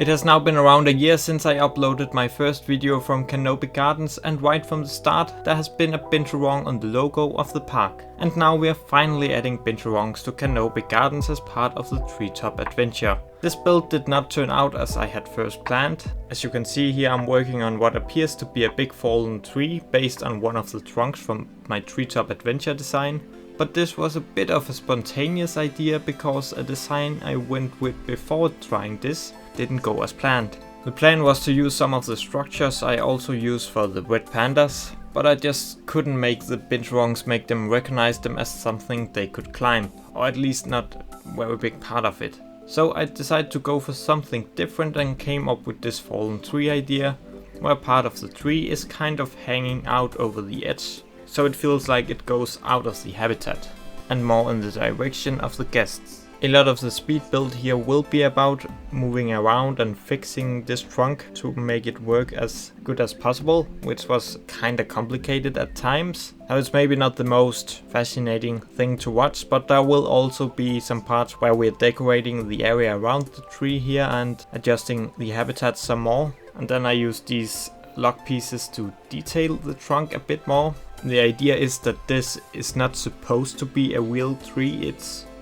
It has now been around a year since I uploaded my first video from Canopy Gardens, and right from the start there has been a Binturong on the logo of the park. And now we are finally adding Binturongs to Canopy Gardens as part of the TreeTop Adventure. This build did not turn out as I had first planned. As you can see here, I'm working on what appears to be a big fallen tree based on one of the trunks from my TreeTop Adventure design. But this was a bit of a spontaneous idea because a design I went with before trying this didn't go as planned. The plan was to use some of the structures I also use for the red pandas, but I just couldn't make the Binturongs make them recognize them as something they could climb, or at least not a very big part of it. So I decided to go for something different and came up with this fallen tree idea, where part of the tree is kind of hanging out over the edge, so it feels like it goes out of the habitat and more in the direction of the guests. A lot of the speed build here will be about moving around and fixing this trunk to make it work as good as possible, which was kinda complicated at times. Now it's maybe not the most fascinating thing to watch, but there will also be some parts where we're decorating the area around the tree here and adjusting the habitat some more. And then I use these log pieces to detail the trunk a bit more. The idea is that this is not supposed to be a real tree,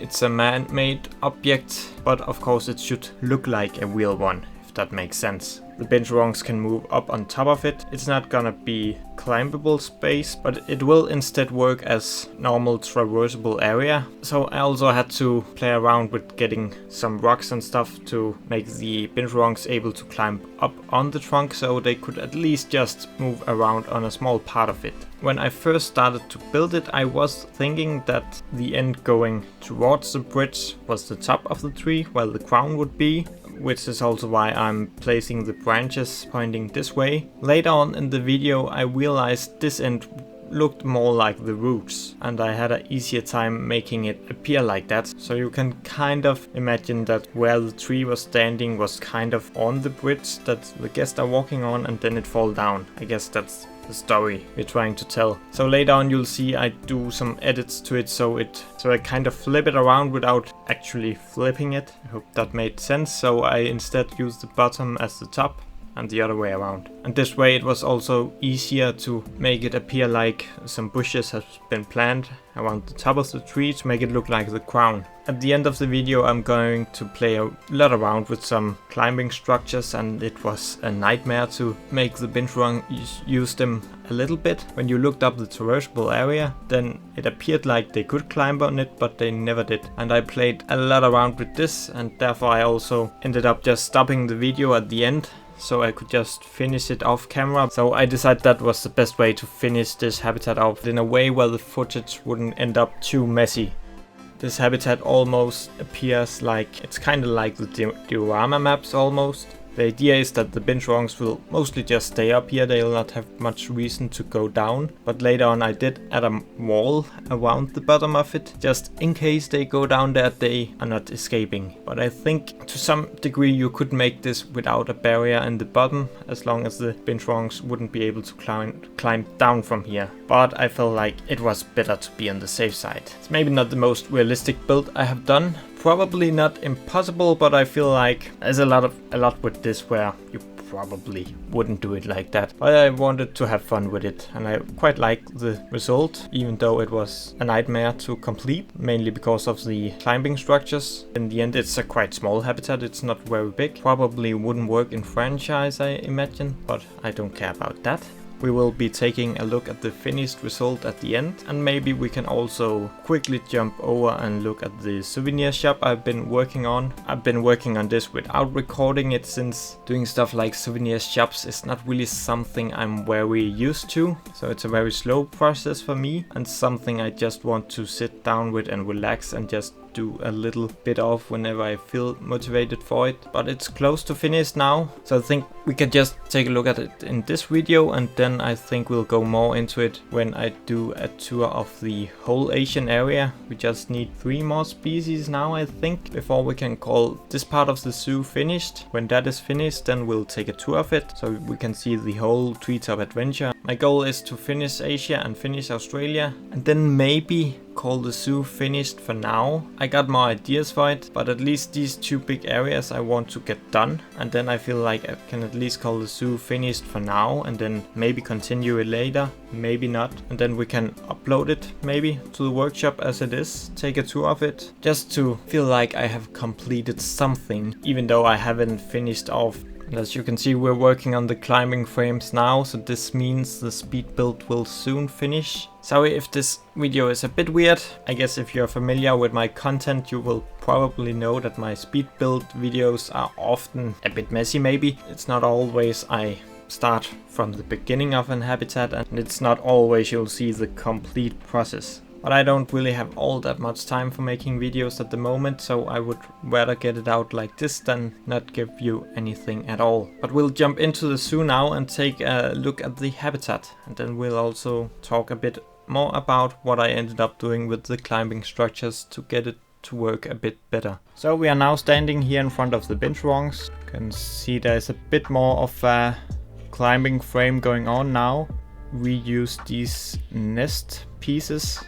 it's a man-made object, but of course it should look like a real one, if that makes sense. The Binturongs can move up on top of it. It's not gonna be climbable space, but it will instead work as normal traversable area. So I also had to play around with getting some rocks and stuff to make the Binturongs able to climb up on the trunk, so they could at least just move around on a small part of it. When I first started to build it, I was thinking that the end going towards the bridge was the top of the tree, where the crown would be, which is also why I'm placing the branches pointing this way. Later on in the video I realized this end looked more like the roots, and I had an easier time making it appear like that. So you can kind of imagine that where the tree was standing was kind of on the bridge that the guests are walking on, and then it fall down. I guess that's the story we're trying to tell. So later on you'll see I do some edits to it so I kind of flip it around without actually flipping it. I hope that made sense. So I instead use the bottom as the top and the other way around. And this way it was also easier to make it appear like some bushes have been planted around the top of the tree to make it look like the crown. At the end of the video I'm going to play a lot around with some climbing structures, and it was a nightmare to make the Binturong use them a little bit. When you looked up the traversable area, then it appeared like they could climb on it, but they never did. And I played a lot around with this, and therefore I also ended up just stopping the video at the end, so I could just finish it off camera. So I decided that was the best way to finish this habitat off in a way where the footage wouldn't end up too messy. This habitat almost appears like, it's kind of like the diorama maps almost. The idea is that the Binturongs will mostly just stay up here, they'll not have much reason to go down. But later on I did add a wall around the bottom of it, just in case they go down there they are not escaping. But I think to some degree you could make this without a barrier in the bottom, as long as the Binturongs wouldn't be able to climb down from here. But I felt like it was better to be on the safe side. It's maybe not the most realistic build I have done. Probably not impossible, but I feel like there's a lot with this where you probably wouldn't do it like that. But I wanted to have fun with it, and I quite like the result, even though it was a nightmare to complete, mainly because of the climbing structures. In the end it's a quite small habitat, it's not very big. Probably wouldn't work in franchise, I imagine, but I don't care about that. We will be taking a look at the finished result at the end, and maybe we can also quickly jump over and look at the souvenir shop I've been working on. I've been working on this without recording it, since doing stuff like souvenir shops is not really something I'm very used to. So it's a very slow process for me, and something I just want to sit down with and relax and just do a little bit of whenever I feel motivated for it. But it's close to finished now, so I think we can just take a look at it in this video, and then I think we'll go more into it when I do a tour of the whole Asian area. We just need 3 more species now, I think, before we can call this part of the zoo finished. When that is finished, then we'll take a tour of it so we can see the whole TreeTop Adventure. My goal is to finish Asia and finish Australia, and then maybe call the zoo finished for now. I got more ideas for it, but at least these 2 big areas I want to get done, and then I feel like I can at least call the zoo finished for now, and then maybe continue it later, maybe not, and then we can upload it maybe to the workshop as it is, take a tour of it, just to feel like I have completed something, even though I haven't finished off. As you can see, we're working on the climbing frames now, so this means the speed build will soon finish. Sorry if this video is a bit weird. I guess if you're familiar with my content, you will probably know that my speed build videos are often a bit messy maybe. It's not always I start from the beginning of an habitat, and it's not always you'll see the complete process. But I don't really have all that much time for making videos at the moment, so I would rather get it out like this than not give you anything at all. But we'll jump into the zoo now and take a look at the habitat, and then we'll also talk a bit more about what I ended up doing with the climbing structures to get it to work a bit better. So we are now standing here in front of the Binturongs. You can see there's a bit more of a climbing frame going on now. We use these nest pieces,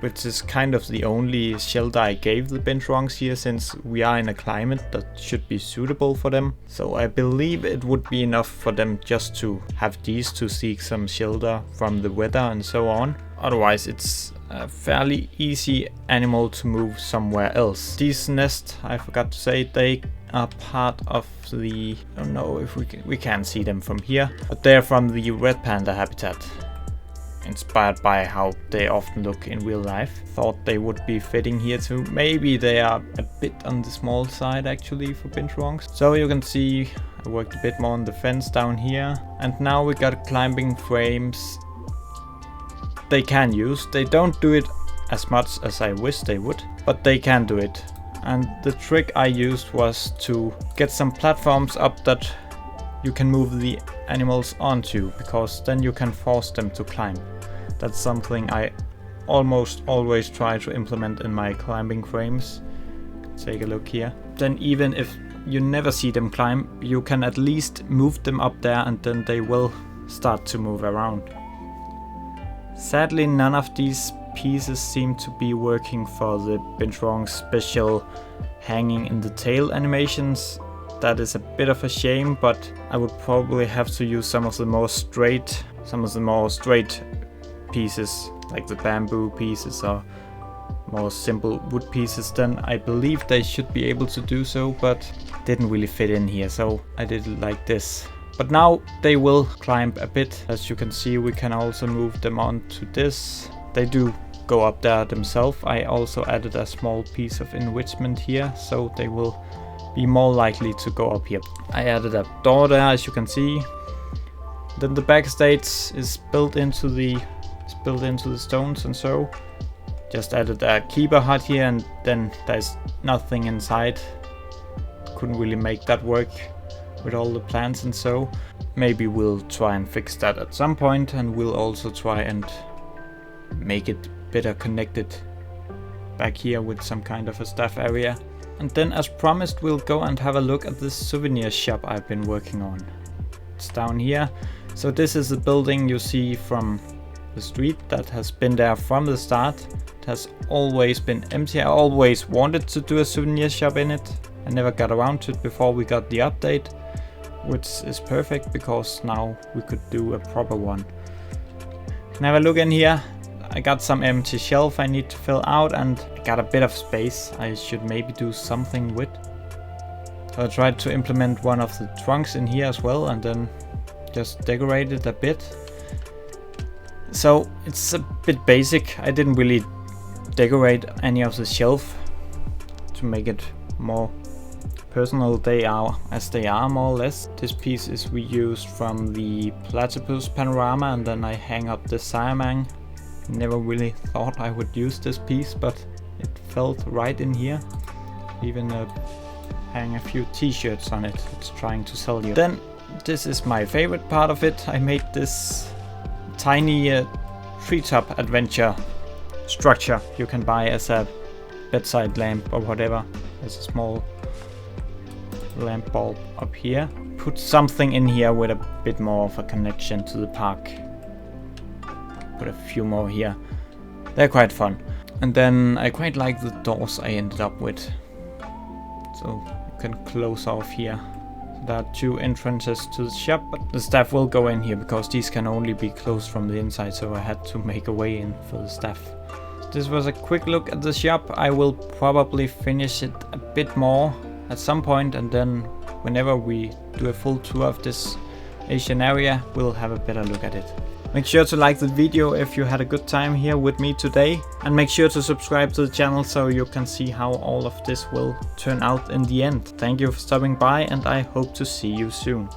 which is kind of the only shelter I gave the Binturongs here, since we are in a climate that should be suitable for them. So I believe it would be enough for them just to have these to seek some shelter from the weather and so on. Otherwise it's a fairly easy animal to move somewhere else. These nests, I forgot to say, they are part of the, I don't know if we can't see them from here, but they're from the red panda habitat. Inspired by how they often look in real life. Thought they would be fitting here too. Maybe they are a bit on the small side actually for Binturongs. So you can see I worked a bit more on the fence down here. And now we got climbing frames they can use. They don't do it as much as I wish they would, but they can do it. And the trick I used was to get some platforms up that you can move the animals onto, because then you can force them to climb. That's something I almost always try to implement in my climbing frames. Take a look here. Then even if you never see them climb, you can at least move them up there and then they will start to move around. Sadly, none of these pieces seem to be working for the Binturong special hanging in the tail animations. That is a bit of a shame, but I would probably have to use some of the more straight pieces, like the bamboo pieces or more simple wood pieces. Then I believe they should be able to do so, but didn't really fit in here, so I did it like this. But now they will climb a bit. As you can see, we can also move them onto this. They do go up there themselves. I also added a small piece of enrichment here, so they will be more likely to go up here. I added a door there, as you can see. Then the backstage is built into the stones, and so just added a keeper hut here, and then there's nothing inside. Couldn't really make that work with all the plants, and so maybe we'll try and fix that at some point, and we'll also try and make it better connected back here with some kind of a staff area. And then, as promised, we'll go and have a look at this souvenir shop I've been working on. It's down here. So this is the building you see from the street that has been there from the start. It has always been empty. I always wanted to do a souvenir shop in it. I never got around to it before we got the update, which is perfect because now we could do a proper one. Can have a look in here. I got some empty shelf I need to fill out, and I got a bit of space I should maybe do something with. So I tried to implement one of the trunks in here as well, and then just decorate it a bit. So it's a bit basic. I didn't really decorate any of the shelf to make it more personal. They are as they are, more or less. This piece is reused from the platypus panorama, and then I hang up the salamander. Never really thought I would use this piece, but it felt right in here. Even hang a few t-shirts on it. It's trying to sell you. Then this is my favorite part of it. I made this tiny TreeTop Adventure structure you can buy as a bedside lamp or whatever. There's a small lamp bulb up here. Put something in here with a bit more of a connection to the park. put a few more here. They're quite fun. And then I quite like the doors I ended up with. So you can close off here. There are 2 entrances to the shop, but the staff will go in here because these can only be closed from the inside, so I had to make a way in for the staff. This was a quick look at the shop. I will probably finish it a bit more at some point, and then whenever we do a full tour of this Asian area, we'll have a better look at it. Make sure to like the video if you had a good time here with me today, and make sure to subscribe to the channel so you can see how all of this will turn out in the end. Thank you for stopping by, and I hope to see you soon.